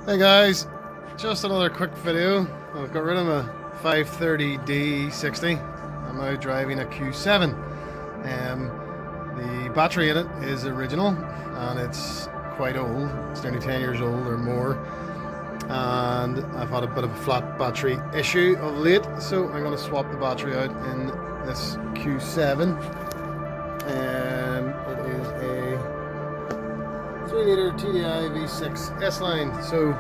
Hey guys, just another quick video. I've got rid of my 530D60. I'm now driving a Q7. The battery in it is original and it's quite old. It's nearly 10 years old or more. And I've had a bit of a flat battery issue of late, so I'm going to swap the battery out in this Q7. It is a 3-litre TDI V6 S-Line. So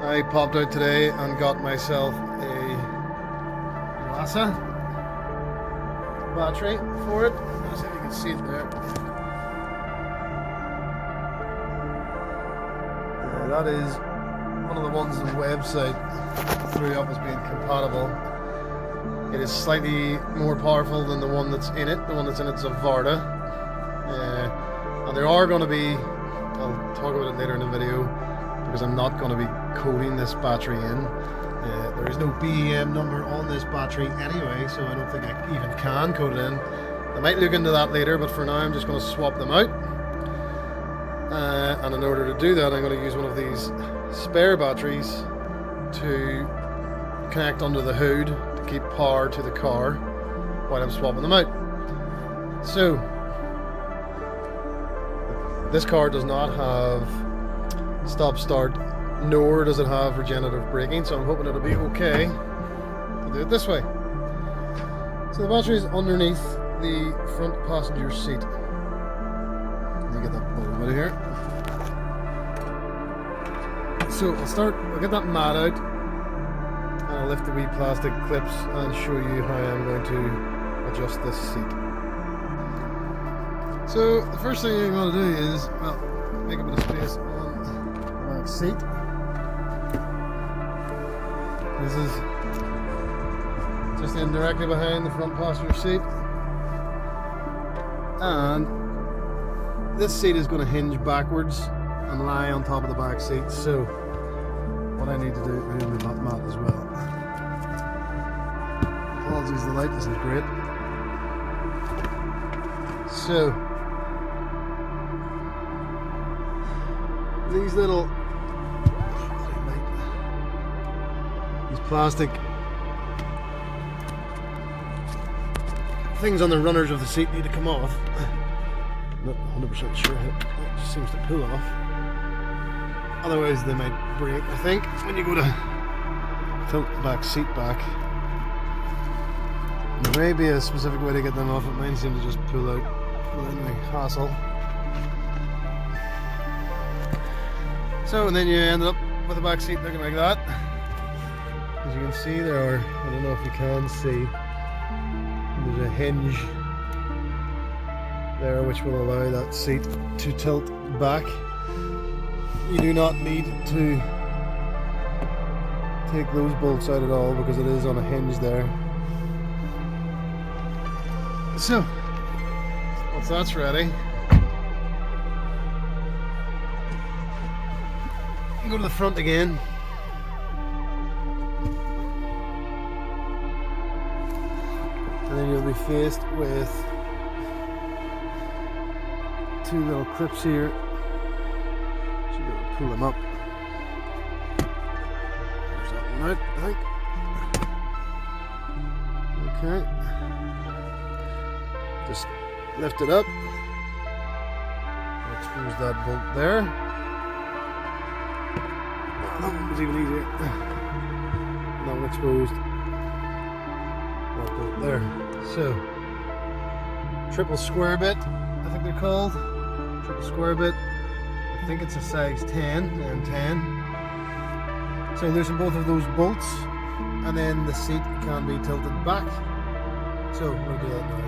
I popped out today and got myself a Lhasa battery for it. Let's see if you can see it there. Yeah, that is one of the ones on the website threw up as being compatible. It is slightly more powerful than the one that's in it. The one that's in it is a Varda. And there are going to be, I'll talk about it later in the video, because I'm not going to be coding this battery in. There is no BEM number on this battery anyway, so I don't think I even can code it in. I might look into that later, but for now I'm just going to swap them out. And in order to do that, I'm going to use one of these spare batteries to connect under the hood to keep power to the car while I'm swapping them out. So this car does not have stop-start, nor does it have regenerative braking, so I'm hoping it'll be okay to do it this way. So the battery is underneath the front passenger seat. Let me get that bulb out of here. So I'll get that mat out, and I'll lift the wee plastic clips and show you how I'm going to adjust this seat. So the first thing you're going to do is, well, make a bit of space on the back seat. This is just in directly behind the front passenger seat, and this seat is going to hinge backwards and lie on top of the back seat. So what I need to do is move that mat as well. Apologies, the light isn't great. So these little plastic things on the runners of the seat need to come off. Not 100% sure how it just seems to pull off. Otherwise they might break, I think, when you go to tilt the back seat back. There may be a specific way to get them off, but mine seem to just pull out without any hassle. So, and then you end up with the back seat looking like that. As you can see, there are, I don't know if you can see, there's a hinge there which will allow that seat to tilt back. You do not need to take those bolts out at all because it is on a hinge there. So, once that's ready, go to the front again. And then you'll be faced with two little clips here. Should be able to pull them up. There's that one out, I think. Okay. Just lift it up. Expose that bolt there. That one was even easier. That one exposed. That bolt there. So, triple square bit, I think they're called. Triple square bit. I think it's a size 10 and 10. So loosen both of those bolts, and then the seat can be tilted back. So we'll do that now.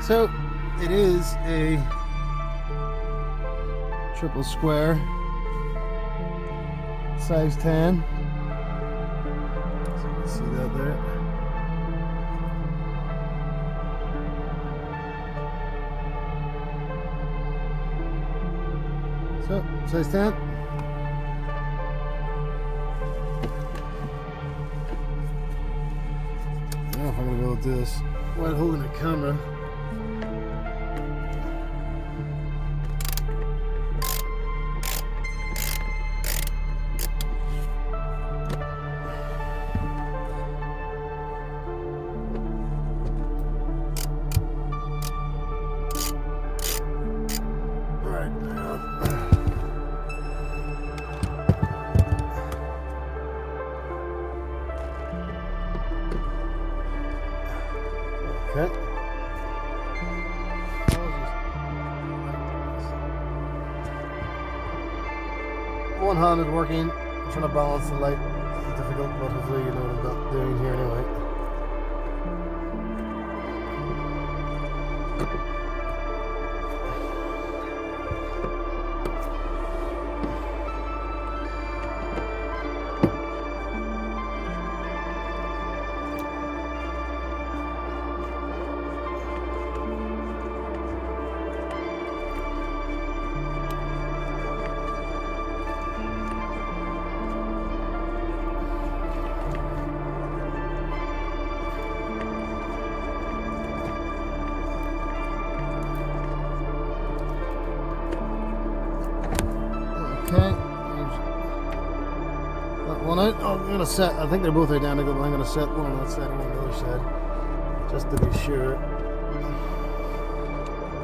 So it is a triple square, size 10. So you can see that there. So, size 10. I don't know if I'm going to be able to do this while holding a camera. one-handed working, trying to balance the light. It's difficult, but hopefully you know what I'm doing here anyway. Okay, there's that one out. I'm going to set, I think they're both identical, but I'm going to set one on that side and one on the other side, just to be sure.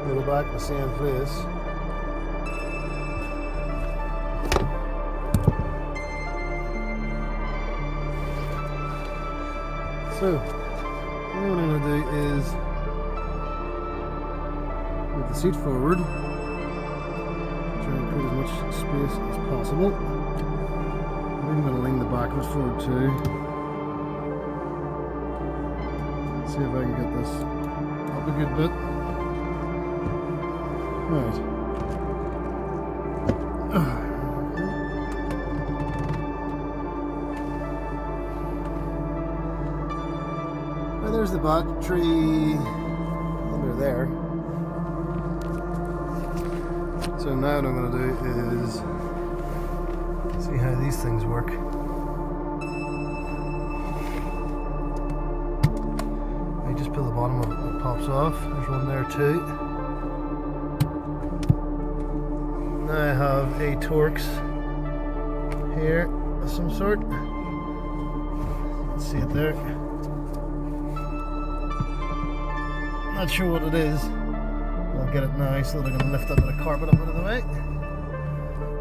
They go back in the same place. So, now what I'm going to do is move the seat forward. Try and create as much space as possible. I'm going to lean the backwards forward too. See if I can get this up a good bit. Right. Well, there's the battery under there. So now what I'm going to do is see how these things work. You just pull the bottom of it and it pops off. There's one there too. Now I have a Torx here of some sort. Let's see it there. Not sure what it is. I'll get it now so that I can lift that bit of carpet up out of the way.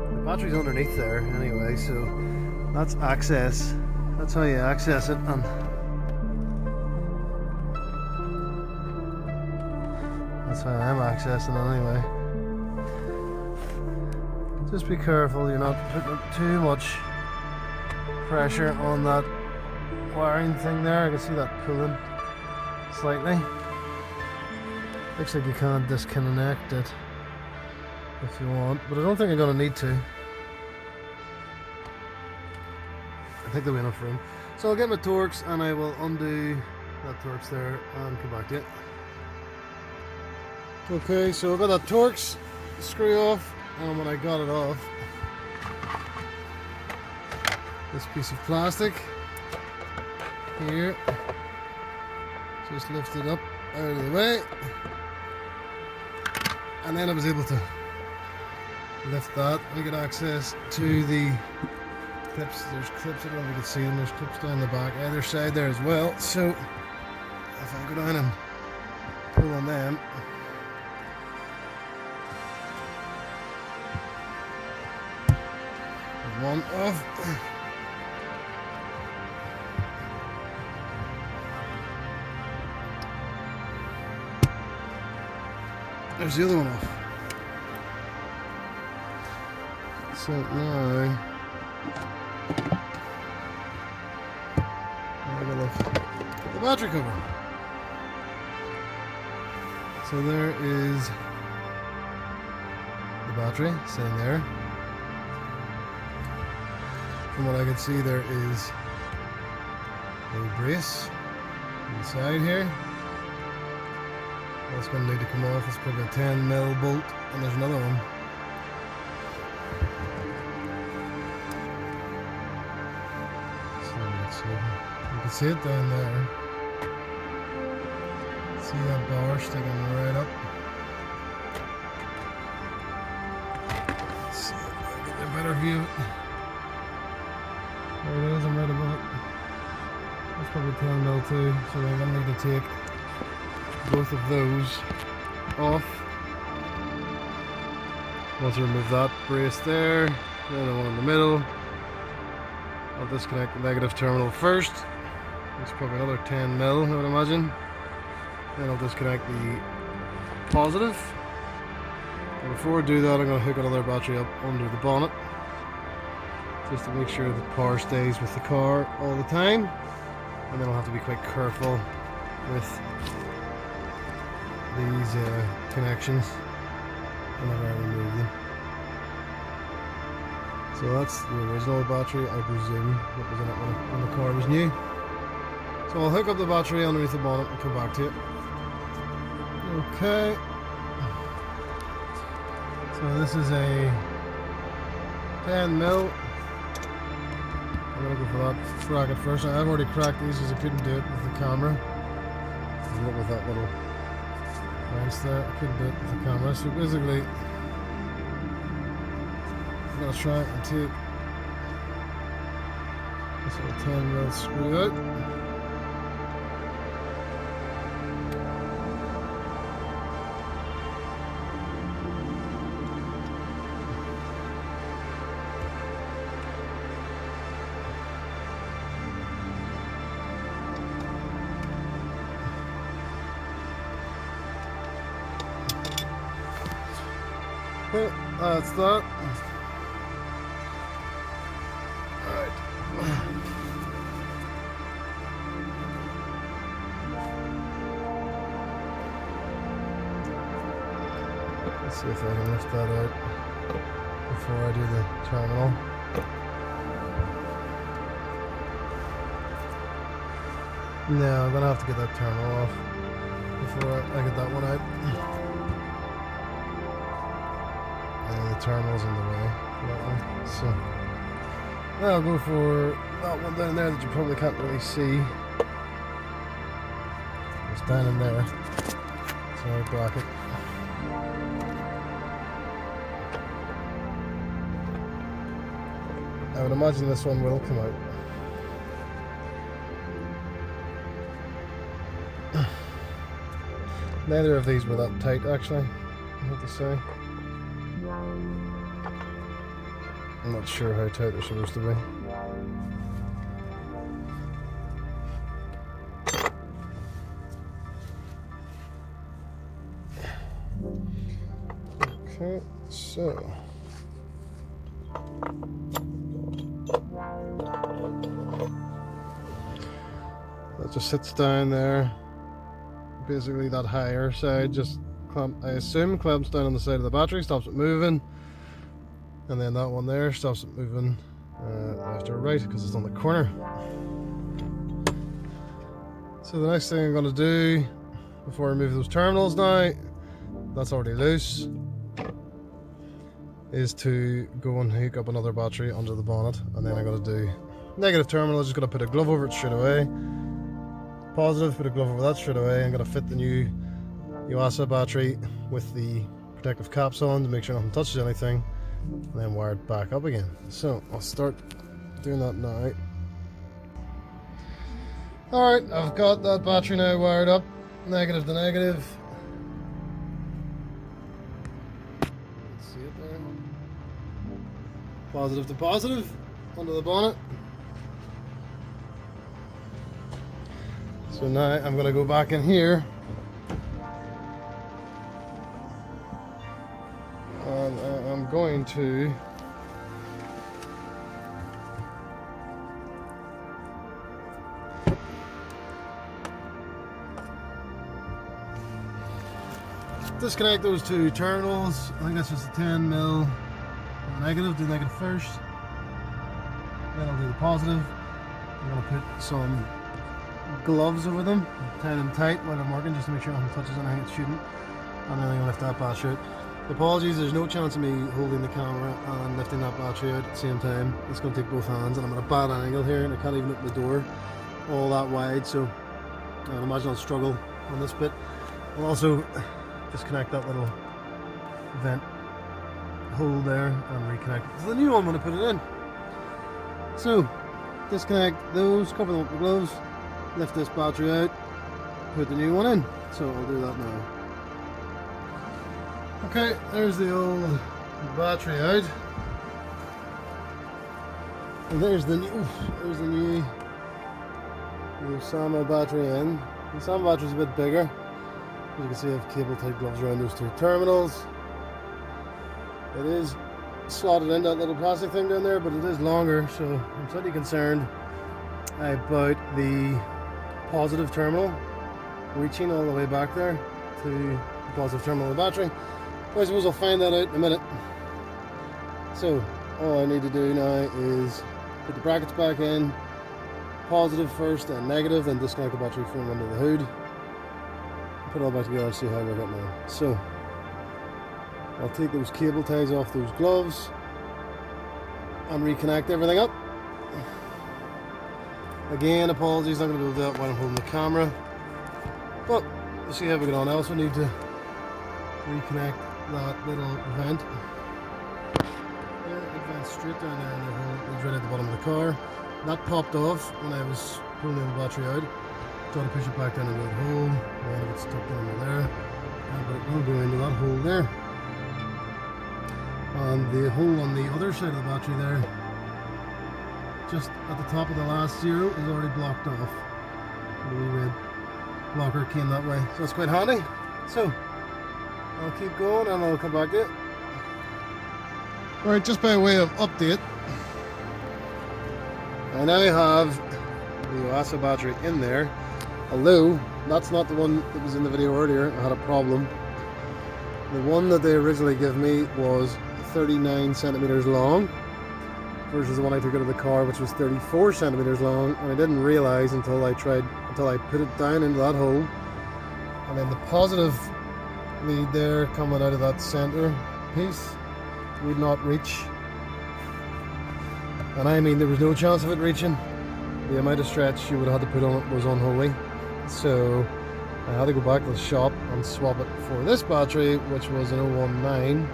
The battery's underneath there anyway, so that's access. That's how you access it, and that's how I'm accessing it anyway. Just be careful you're not putting too much pressure on that wiring thing there. I can see that pulling slightly. Looks like you can't disconnect it if you want, but I don't think I'm going to need to. I think there'll be enough room. So I'll get my Torx and I will undo that Torx there and come back to it. Okay, so I've got that Torx screw off, and when I got it off, this piece of plastic here just lifted up out of the way. And then I was able to lift that. I get access to the clips. There's clips, I don't know if you can see them, there's clips down the back either side there as well. So if I go down and pull on them, there's one off. There's the other one off. So now I'm going to lift the battery cover. So there is the battery sitting there. From what I can see, there is a brace inside here. That's going to need to come off. It's probably a 10mm bolt, and there's another one. So let's see. You can see it down there. See that bar sticking right up. Let's see if I can get a better view of it. There it is, I'm right above it. That's probably 10mm too, so I'm going to need to take both of those off. Once I remove that brace there, then the one in the middle, I'll disconnect the negative terminal first. It's probably another 10mm, I would imagine. Then I'll disconnect the positive. And before I do that, I'm going to hook another battery up under the bonnet. just to make sure the power stays with the car all the time. And then I'll have to be quite careful with these connections whenever I remove them. So that's the original battery, I presume, that was in it when the car was new. So I'll hook up the battery underneath the bonnet and come back to it. Okay. So this is a 10mm. I'm going to go for that bracket first. I've already cracked these because I couldn't do it with the camera. Look with that little wrench there, I couldn't do it with the camera. So basically, I'm going to try and take this little 10mm screw out. Okay, that's that. Alright. Let's see if I can lift that out before I do the terminal. No, I'm gonna have to get that terminal off before I get that one out. The terminal's in the way for that one. So I'll go for that one down there that you probably can't really see. It's down in there. So I'll bracket. I would imagine this one will come out. Neither of these were that tight actually, I have to say. I'm not sure how tight they're supposed to be. Okay, so that just sits down there. Basically that higher side just I assume clamps down on the side of the battery, stops it moving. And then that one there stops it moving left or right because it's on the corner. So the next thing I'm going to do before I remove those terminals now, that's already loose, is to go and hook up another battery under the bonnet. And then I'm going to do negative terminal, just going to put a glove over it straight away. Positive, put a glove over that straight away. I'm going to fit the new Yuasa battery with the protective caps on to make sure nothing touches anything. And then wire it back up again. So I'll start doing that now. Alright, I've got that battery now wired up, negative to negative. Let's see it there. Positive to positive, under the bonnet. So now I'm going to go back in here. And I'm going to disconnect those two terminals. I think that's just a 10mm negative. Do negative first, then I'll do the positive. I'm going to put some gloves over them, tie them tight while I'm working just to make sure nothing touches anything it shouldn't, and then I'm going to lift that battery out. Apologies, there's no chance of me holding the camera and lifting that battery out at the same time. It's going to take both hands, and I'm at a bad angle here and I can't even open the door all that wide, so I imagine I'll struggle on this bit. I'll also disconnect that little vent hole there and reconnect it to the new one when I put it in. So disconnect those, cover them up with gloves, lift this battery out, put the new one in. So I'll do that now. Okay, there's the old battery out, and there's the new Sama battery in. The Sama battery's a bit bigger. As you can see, I have cable type gloves around those two terminals. It is slotted in that little plastic thing down there, but it is longer, so I'm slightly concerned about the positive terminal reaching all the way back there to the positive terminal of the battery. But I suppose I'll find that out in a minute. So all I need to do now is put the brackets back in, positive first and negative, then disconnect the battery from under the hood, put it all back together and see how we're getting on. So I'll take those cable ties off those gloves and reconnect everything up. Again, apologies, I'm not going to be able to do that while I'm holding the camera, but we'll see how we get on. I also need to reconnect that little vent. It went straight down there in the hole, right at the bottom of the car. That popped off when I was pulling the battery out. Try to push it back down into that hole, and it gets stuck down in there. But it will go into that hole there. And the hole on the other side of the battery there, just at the top of the last zero, is already blocked off. The wee red blocker came that way, so it's quite handy. So I'll keep going and I'll come back to it. Alright, just by way of update, I now have the Oasa battery in there, although that's not the one that was in the video earlier. I had a problem. The one that they originally gave me was 39 centimeters long versus the one I took out of the car, which was 34 centimeters long, and I didn't realize until I put it down into that hole, and then the positive lead there coming out of that center piece would not reach, and I mean there was no chance of it reaching. The amount of stretch you would have had to put on it was unholy, so I had to go back to the shop and swap it for this battery, which was an 019,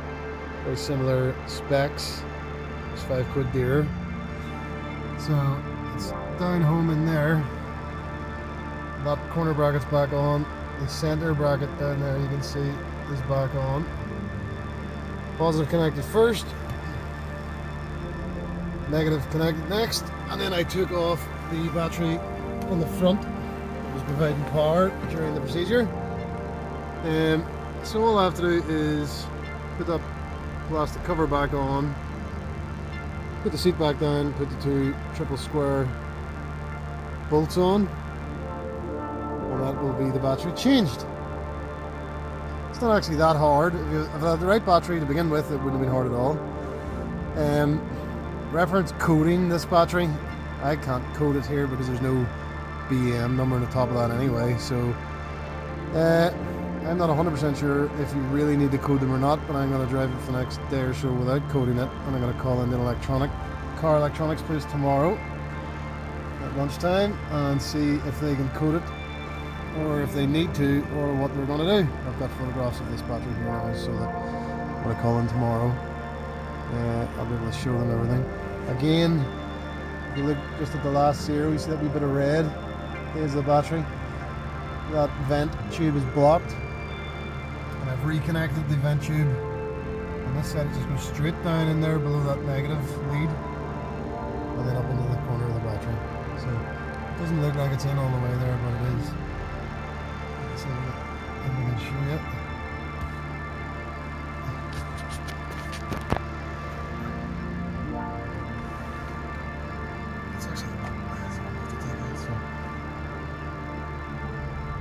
very similar specs. It's £5 dearer. So it's down home in there. That corner bracket's back on. The center bracket down there, you can see, is back on. Positive connected first, negative connected next, and then I took off the battery on the front that was providing power during the procedure. So all I have to do is put that plastic cover back on, put the seat back down, put the two triple square bolts on, and that will be the battery changed. It's not actually that hard. If I had the right battery to begin with, it wouldn't have been hard at all. Reference coding this battery, I can't code it here because there's no BM number on the top of that anyway, so I'm not 100% sure if you really need to code them or not, but I'm going to drive it for the next day or so without coding it, and I'm going to call in the car electronics place tomorrow at lunchtime and see if they can code it, or if they need to, or what they're going to do. I've got photographs of this battery here now, so that when I call in tomorrow, I'll be able to show them everything. Again, if you look just at the last zero, you see that wee bit of red. There's the battery. That vent tube is blocked, and I've reconnected the vent tube. On this side, it just goes straight down in there below that negative lead, and then up into the corner of the battery. So it doesn't look like it's in all the way there, but it is. So if we can show you.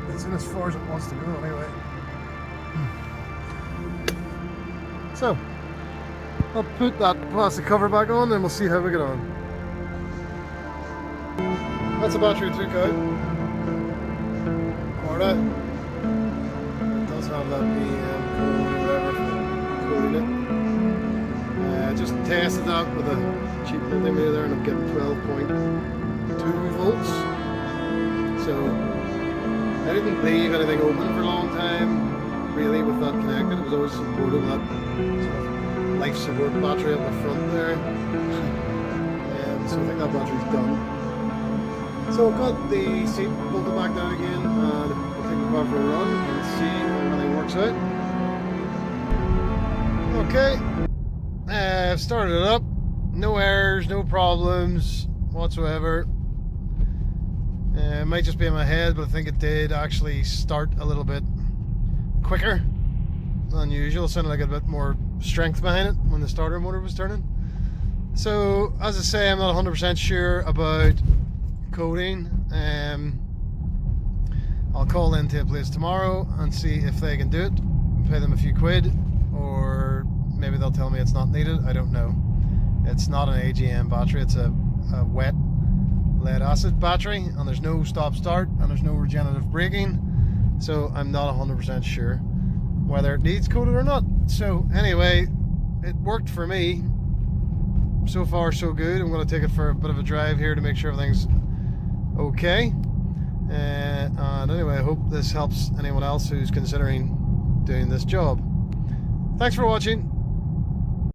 It's in as far as it wants to go anyway. So I'll put that plastic cover back on and we'll see how we get on. That's the battery I took out. It does have that BM code or whatever coding it. Just tested that with a cheap multimeter there, and I'm getting 12.2 volts. So I didn't leave anything open for a long time, really, with that connected. It was always supported with that sort of life support battery up the front there. So I think that battery's done. So I've got the seat bolted back down again, and we'll take the car for a run and see how everything works out. Okay, I've started it up. No errors, no problems whatsoever. It might just be in my head, but I think it did actually start a little bit quicker. than usual. It sounded like a bit more strength behind it when the starter motor was turning. So, as I say, I'm not 100% sure about coding. I'll call into a place tomorrow and see if they can do it, pay them a few quid, or maybe they'll tell me it's not needed. I don't know. It's not an AGM battery, it's a wet lead acid battery, and there's no stop start and there's no regenerative braking, so I'm not 100% sure whether it needs coded or not. So anyway, it worked for me. So far so good. I'm going to take it for a bit of a drive here to make sure everything's okay. And anyway, I hope this helps anyone else who's considering doing this job. Thanks for watching.